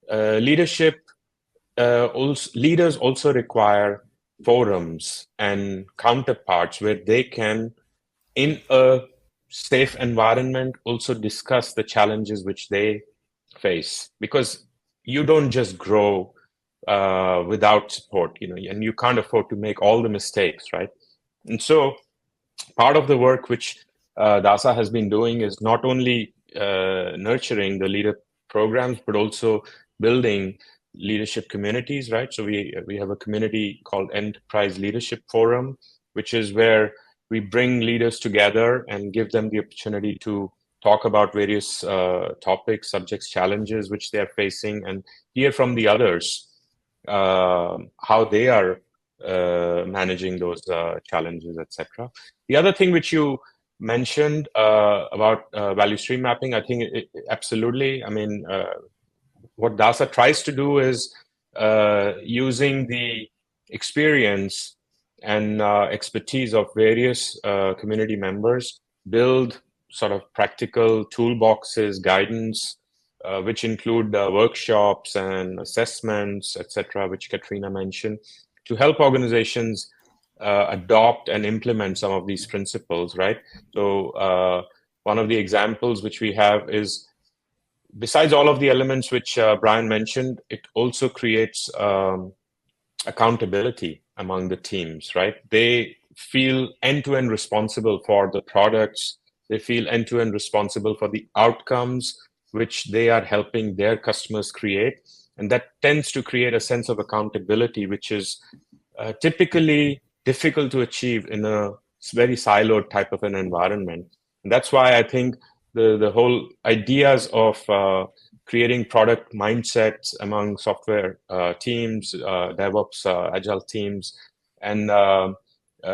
Speaker 2: leaders also require forums and counterparts where they can, in a safe environment, also discuss the challenges which they face, because you don't just grow without support, and you can't afford to make all the mistakes, right? And so part of the work which DASA has been doing is not only nurturing the leader programs, but also building leadership communities, right? So we have a community called Enterprise Leadership Forum, which is where we bring leaders together and give them the opportunity to talk about various topics, subjects, challenges which they are facing, and hear from the others how they are managing those challenges, etc. The other thing which you mentioned about value stream mapping, I think absolutely. I mean, what DASA tries to do is using the experience and expertise of various community members, build sort of practical toolboxes, guidance, which include workshops and assessments, etc., which Katrina mentioned, to help organizations adopt and implement some of these principles, right? So one of the examples which we have is, besides all of the elements which Brian mentioned, it also creates accountability among the teams, right? They feel end-to-end responsible for the products. They feel end-to-end responsible for the outcomes which they are helping their customers create. And that tends to create a sense of accountability, which is typically difficult to achieve in a very siloed type of an environment. And that's why I think the whole ideas of creating product mindsets among software teams, DevOps, Agile teams, and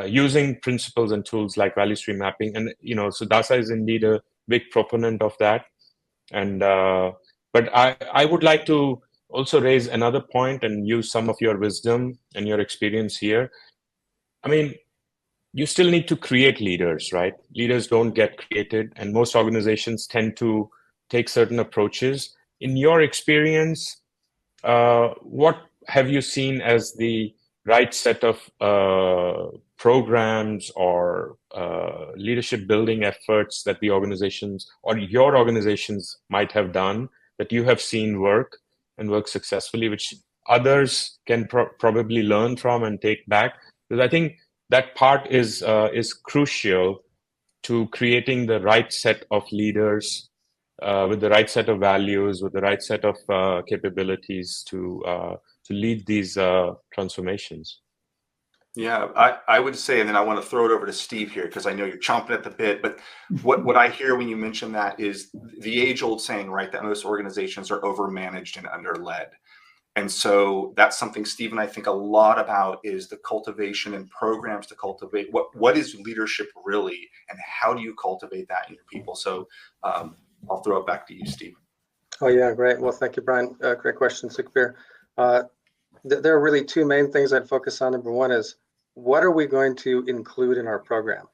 Speaker 2: using principles and tools like value stream mapping. And, so DASA is indeed a big proponent of that. And but I would like to also raise another point and use some of your wisdom and your experience here. I mean, you still need to create leaders, right? Leaders don't get created, and most organizations tend to take certain approaches. In your experience, what have you seen as the right set of programs or leadership building efforts that the organizations or your organizations might have done that you have seen work and work successfully, which others can probably learn from and take back? Because I think that part is crucial to creating the right set of leaders with the right set of values, with the right set of capabilities to lead these transformations.
Speaker 4: Yeah, I would say, and then I want to throw it over to Steve here, because I know you're chomping at the bit, but what I hear when you mention that is the age-old saying, right, that most organizations are over-managed and under-led. And so that's something Steve and I think a lot about, is the cultivation and programs to cultivate what is leadership really, and how do you cultivate that in your people? So I'll throw it back to you, Steve.
Speaker 3: Oh yeah, great. Well, thank you, Brian. Great question, Sukhbir. There are really two main things I'd focus on. Number one is, what are we going to include in our program,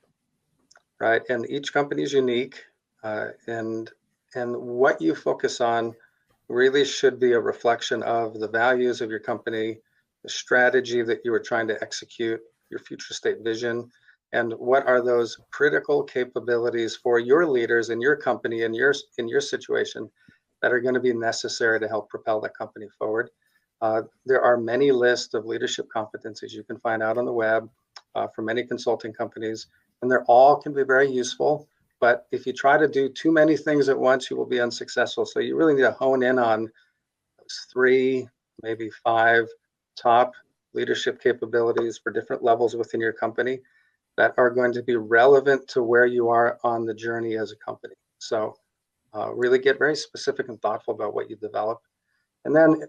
Speaker 3: right? And each company is unique, and what you focus on really should be a reflection of the values of your company, the strategy that you are trying to execute, your future state vision, and what are those critical capabilities for your leaders in your company, in your situation, that are going to be necessary to help propel that company forward. There are many lists of leadership competencies you can find out on the web from many consulting companies, and they're all can be very useful. But if you try to do too many things at once, you will be unsuccessful. So you really need to hone in on those 3, maybe 5 top leadership capabilities for different levels within your company that are going to be relevant to where you are on the journey as a company. So Really get very specific and thoughtful about what you develop. And then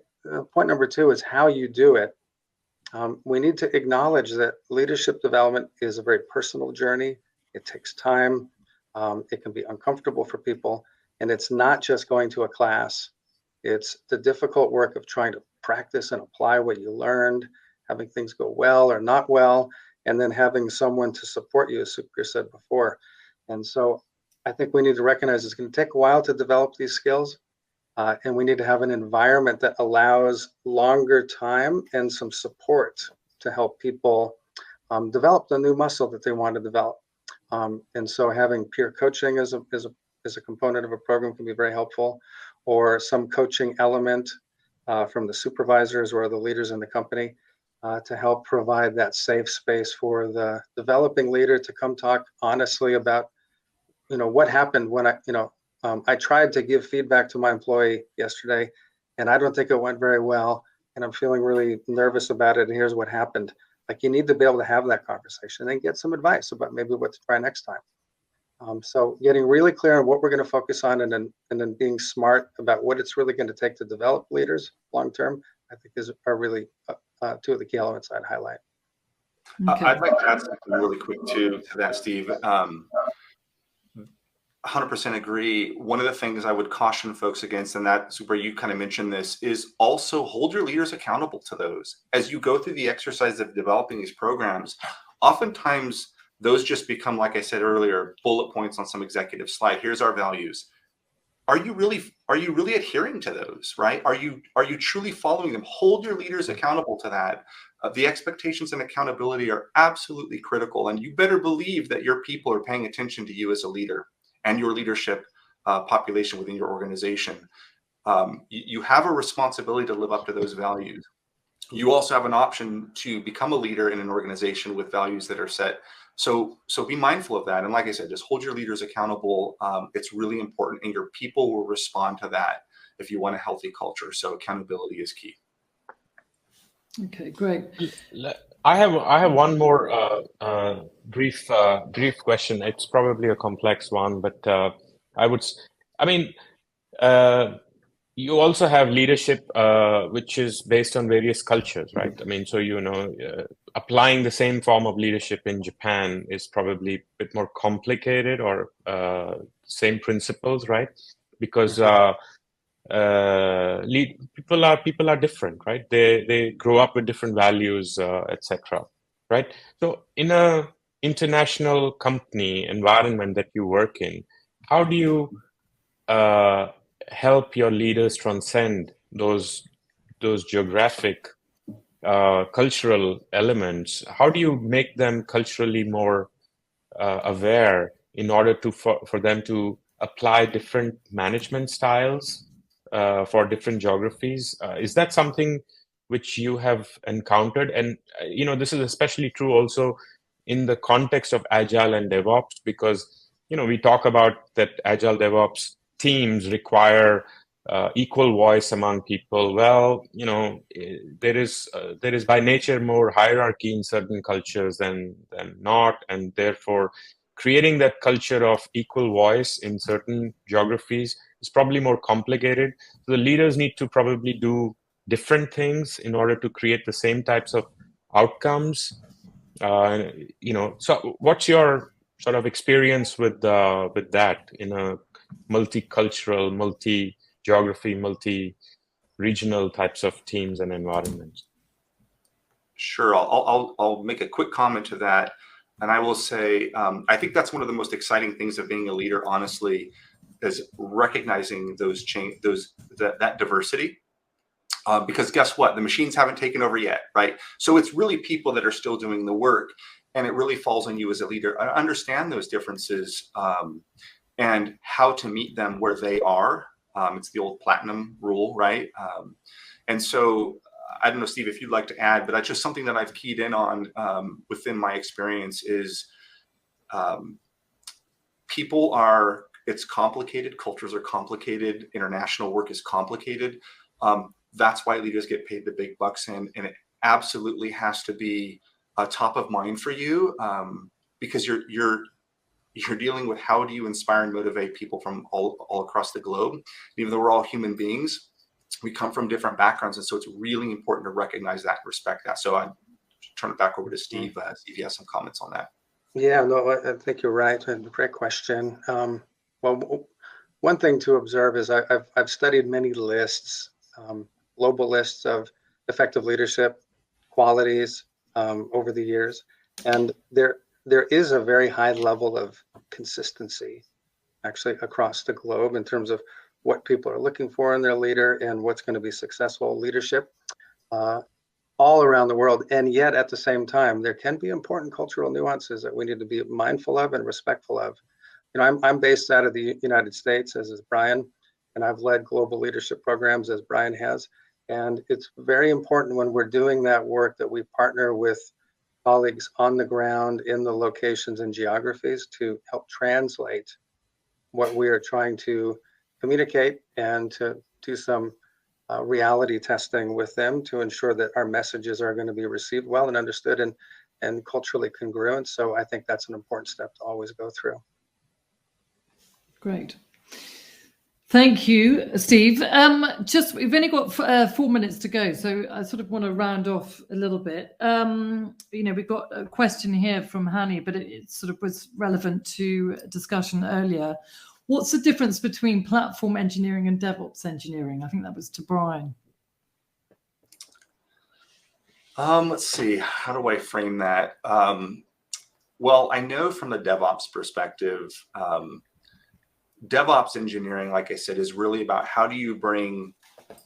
Speaker 3: point number 2 is how you do it. We need to acknowledge that leadership development is a very personal journey. It takes time. It can be uncomfortable for people. And it's not just going to a class. It's the difficult work of trying to practice and apply what you learned, having things go well or not well, and then having someone to support you, as Sukhbir said before. And so I think we need to recognize it's going to take a while to develop these skills. And we need to have an environment that allows longer time and some support to help people develop the new muscle that they want to develop. And so having peer coaching as a component of a program can be very helpful, or some coaching element from the supervisors or the leaders in the company to help provide that safe space for the developing leader to come talk honestly about, what happened when I tried to give feedback to my employee yesterday, and I don't think it went very well, and I'm feeling really nervous about it, and here's what happened. Like, you need to be able to have that conversation and get some advice about maybe what to try next time. So getting really clear on what we're going to focus on, and then being smart about what it's really going to take to develop leaders long term, I think are really 2 of the key elements I'd highlight.
Speaker 1: Okay.
Speaker 4: I'd like to add something really quick to that, Steve. 100% agree. One of the things I would caution folks against, and that, Super, you kind of mentioned this, is also hold your leaders accountable to those. As you go through the exercise of developing these programs, oftentimes those just become, like I said earlier, bullet points on some executive slide. Here's our values. Are you really adhering to those, right? Are you truly following them? Hold your leaders accountable to that. The expectations and accountability are absolutely critical, and you better believe that your people are paying attention to you as a leader and your leadership population within your organization. You have a responsibility to live up to those values. You also have an option to become a leader in an organization with values that are set. So be mindful of that. And like I said, just hold your leaders accountable. It's really important, and your people will respond to that if you want a healthy culture. So accountability is key.
Speaker 1: Okay, great.
Speaker 2: I have one more brief question. It's probably a complex one, but you also have leadership which is based on various cultures, right? I mean, so applying the same form of leadership in Japan is probably a bit more complicated, or same principles, right? Because people are different, right? They grow up with different values, etc. Right? So in a international company environment that you work in, how do you help your leaders transcend those geographic cultural elements? How do you make them culturally more aware in order for them to apply different management styles for different geographies? Is that something which you have encountered? And this is especially true also in the context of Agile and DevOps, because we talk about that Agile DevOps teams require equal voice among people. Well, there is by nature more hierarchy in certain cultures than not, and therefore creating that culture of equal voice in certain geographies is probably more complicated. So the leaders need to probably do different things in order to create the same types of outcomes. So what's your sort of experience with that in a multicultural, multi-geography, multi-regional types of teams and environments?
Speaker 4: Sure, I'll make a quick comment to that. And I will say, I think that's one of the most exciting things of being a leader, honestly, is recognizing that diversity. Because guess what? The machines haven't taken over yet, right? So it's really people that are still doing the work, and it really falls on you as a leader. I understand those differences and how to meet them where they are. It's the old platinum rule, right? And so I don't know, Steve, if you'd like to add, but that's just something that I've keyed in on within my experience is it's complicated. Cultures are complicated. International work is complicated. That's why leaders get paid the big bucks, and it absolutely has to be top of mind for you because you're dealing with how do you inspire and motivate people from all across the globe. Even though we're all human beings, we come from different backgrounds. And so it's really important to recognize that and respect that. So I turn it back over to Steve. See if he has some comments on that.
Speaker 3: Yeah, no, I think you're right. Great question. Well, one thing to observe is I've studied many lists, global lists of effective leadership qualities over the years, and there is a very high level of consistency actually across the globe in terms of what people are looking for in their leader and what's going to be successful leadership all around the world. And yet at the same time, there can be important cultural nuances that we need to be mindful of and respectful of. You know, I'm based out of the United States, as is Brian, and I've led global leadership programs as Brian has. And it's very important when we're doing that work that we partner with colleagues on the ground in the locations and geographies to help translate what we are trying to communicate and to do some reality testing with them to ensure that our messages are going to be received well and understood and culturally congruent. So I think that's an important step to always go through. Great.
Speaker 1: Thank you, Steve. We've only got 4 minutes to go, so I sort of want to round off a little bit. We've got a question here from Hani, but it sort of was relevant to a discussion earlier. What's the difference between platform engineering and DevOps engineering? I think that was to Brian.
Speaker 4: Let's see. How do I frame that? Well, I know from the DevOps perspective, DevOps engineering, like I said, is really about how do you bring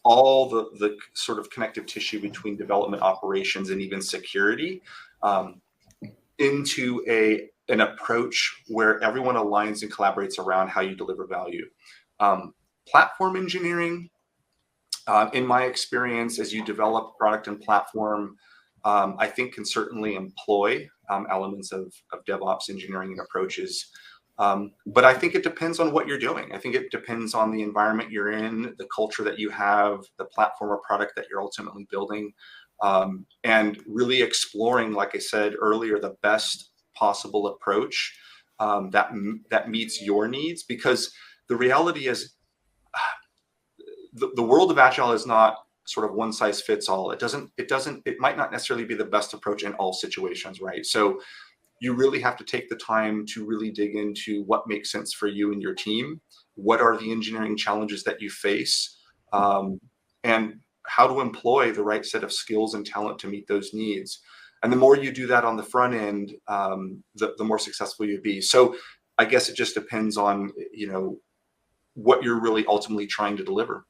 Speaker 4: all the sort of connective tissue between development operations and even security into an approach where everyone aligns and collaborates around how you deliver value. Platform engineering, in my experience, as you develop product and platform, I think can certainly employ elements of DevOps engineering and approaches. But I think it depends on what you're doing. I think it depends on the environment you're in, the culture that you have, the platform or product that you're ultimately building, and really exploring, like I said earlier, the best possible approach that meets your needs. Because the reality is, the world of Agile is not sort of one size fits all. It might not necessarily be the best approach in all situations, right? So you really have to take the time to really dig into what makes sense for you and your team. What are the engineering challenges that you face? And how to employ the right set of skills and talent to meet those needs. And the more you do that on the front end, the more successful you'll be. So I guess it just depends on, what you're really ultimately trying to deliver.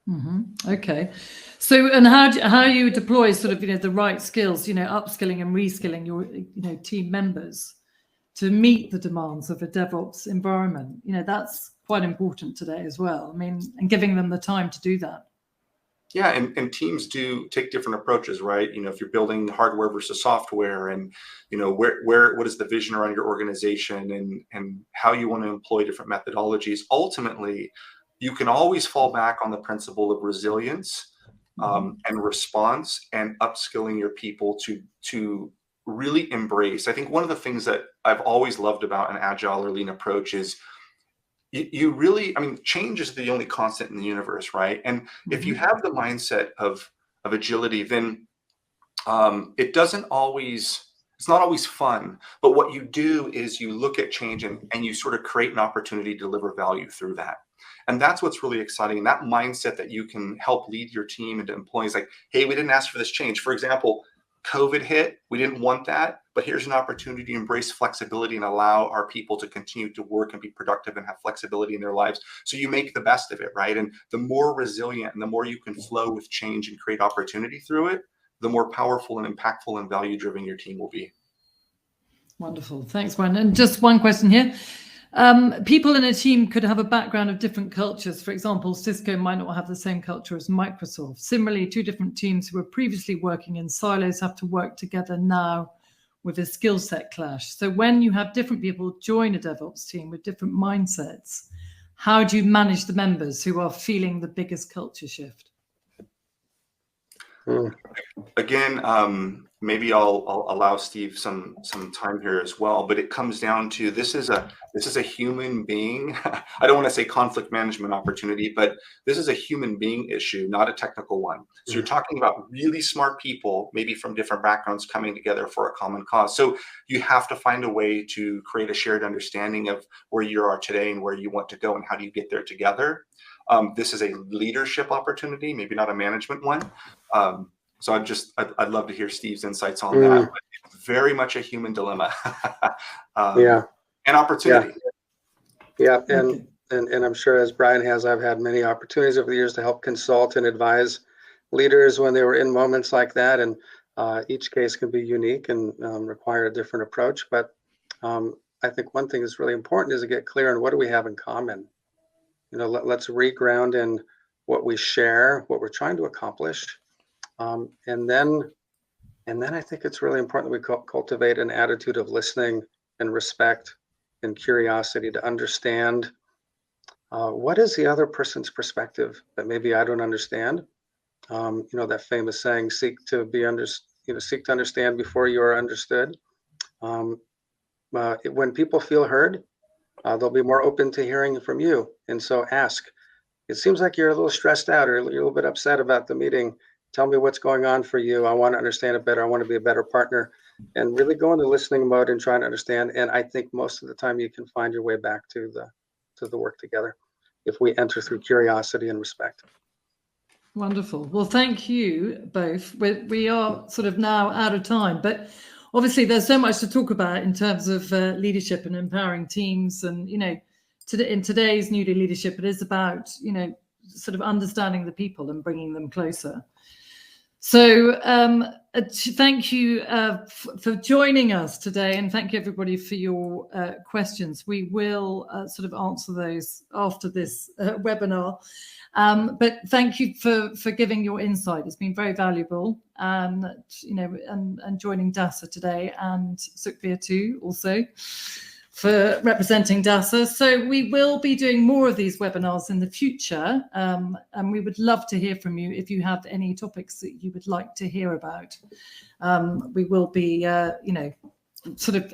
Speaker 1: Mm-hmm. Okay. So, and how you deploy sort of, the right skills, upskilling and reskilling your, team members to meet the demands of a DevOps environment, that's quite important today as well. I mean, and giving them the time to do that.
Speaker 4: Yeah, and teams do take different approaches, right? If you're building hardware versus software, and what is the vision around your organization, and how you want to employ different methodologies. Ultimately, you can always fall back on the principle of resilience and response, and upskilling your people to really embrace. I think one of the things that I've always loved about an agile or lean approach is you really, change is the only constant in the universe, right? And if you have the mindset of agility, then it's not always fun, but what you do is you look at change and you sort of create an opportunity to deliver value through that. And that's what's really exciting. And that mindset that you can help lead your team into employees, like, hey, we didn't ask for this change. For example, COVID hit, we didn't want that, but here's an opportunity to embrace flexibility and allow our people to continue to work and be productive and have flexibility in their lives. So you make the best of it, right? And the more resilient and the more you can flow with change and create opportunity through it, the more powerful and impactful and value-driven your team will be.
Speaker 1: Wonderful. Thanks, Brian. And just one question here. People in a team could have a background of different cultures. For example, Cisco might not have the same culture as Microsoft. Similarly, two different teams who were previously working in silos have to work together now with a skill set clash. So when you have different people join a DevOps team with different mindsets, how do you manage the members who are feeling the biggest culture shift?
Speaker 3: Hmm.
Speaker 4: Again, maybe I'll allow Steve some time here as well, but it comes down to this is a human being. I don't want to say conflict management opportunity, but this is a human being issue, not a technical one. So you're talking about really smart people, maybe from different backgrounds, coming together for a common cause. So you have to find a way to create a shared understanding of where you are today and where you want to go and how do you get there together. This is a leadership opportunity, maybe not a management one. So I'd love to hear Steve's insights on that. But it's very much a human dilemma. And opportunity.
Speaker 3: Yeah. And I'm sure, as Brian has, I've had many opportunities over the years to help consult and advise leaders when they were in moments like that. And each case can be unique and require a different approach. But I think one thing that's really important is to get clear on what do we have in common. Let's reground in what we share, what we're trying to accomplish. And then I think it's really important that we cultivate an attitude of listening and respect and curiosity to understand what is the other person's perspective that maybe I don't understand. That famous saying, seek to understand before you are understood. When people feel heard, they'll be more open to hearing from you. And so ask. It seems like you're a little stressed out or you're a little bit upset about the meeting. Tell me what's going on for you. I want to understand it better. I want to be a better partner, and really go into listening mode and trying to understand. And I think most of the time you can find your way back to the work together if we enter through curiosity and respect.
Speaker 1: Wonderful. Well, thank you both. We are sort of now out of time, but obviously there's so much to talk about in terms of leadership and empowering teams. And, in today's new leadership, it is about, sort of understanding the people and bringing them closer. So thank you for joining us today, and thank you everybody for your questions. We will sort of answer those after this webinar. But thank you for giving your insight. It's been very valuable, and joining DASA today, and Sukhbir too, also for representing DASA. So we will be doing more of these webinars in the future, and we would love to hear from you if you have any topics that you would like to hear about. We will be, sort of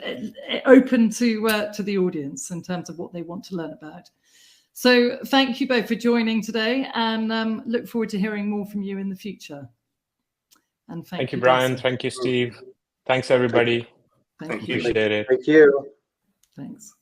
Speaker 1: open to the audience in terms of what they want to learn about. So thank you both for joining today, and look forward to hearing more from you in the future. And thank you,
Speaker 2: Brian.
Speaker 1: DASA.
Speaker 2: Thank you, Steve. Thanks, everybody.
Speaker 1: Thank
Speaker 4: you.
Speaker 2: Appreciate it.
Speaker 3: Thank you.
Speaker 1: Thanks.